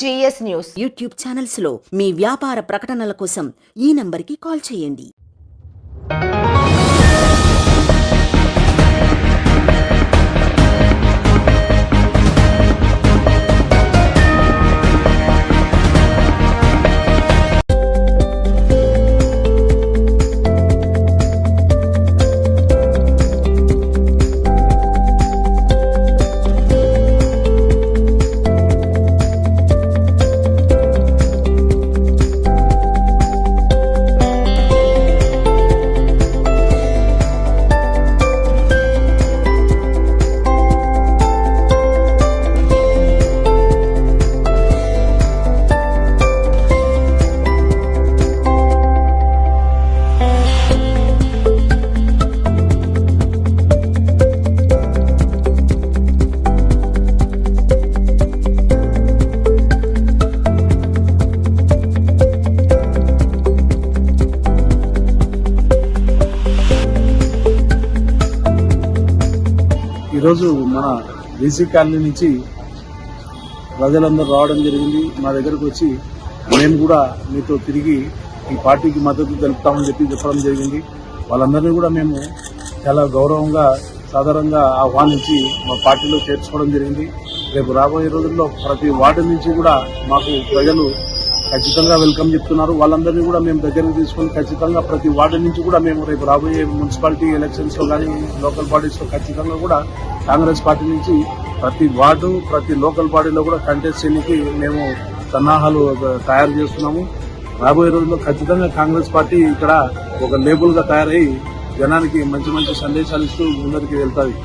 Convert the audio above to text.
GS news YouTube channels లో మీ వ్యాపార ప్రకటనల కోసం ఈ నంబర్కి కాల్ చేయండి. ఈరోజు మన బీసీ కాలనీ నుంచి ప్రజలందరూ రావడం జరిగింది. మా దగ్గరకు వచ్చి మేము కూడా మీతో తిరిగి ఈ పార్టీకి మద్దతు తెలుపుతామని చెప్పడం జరిగింది. వాళ్ళందరినీ కూడా మేము చాలా గౌరవంగా సాధారణంగా ఆహ్వానించి మా పార్టీలో చేర్చుకోవడం జరిగింది. రేపు రాబోయే రోజుల్లో ప్రతి వార్డు నుంచి కూడా మాకు ప్రజలు ఖచ్చితంగా వెల్కమ్ చెప్తున్నారు. వాళ్ళందరినీ కూడా మేము దగ్గరకు తీసుకొని ఖచ్చితంగా ప్రతి వార్డు నుంచి కూడా మేము రేపు రాబోయే మున్సిపాలిటీ ఎలక్షన్స్ లో కానీ లోకల్ బాడీస్ లో ఖచ్చితంగా కూడా కాంగ్రెస్ పార్టీ నుంచి ప్రతి వార్డు ప్రతి లోకల్ బాడీలో కూడా కంటెస్ట్ చేయడానికి మేము సన్నాహాలు తయారు చేస్తున్నాము. రాబోయే రోజుల్లో ఖచ్చితంగా కాంగ్రెస్ పార్టీ ఇక్కడ ఒక లేబుల్ గా తయారై జనానికి మంచి మంచి సందేశాలు ఇస్తూ ముందరికి వెళ్తాయి.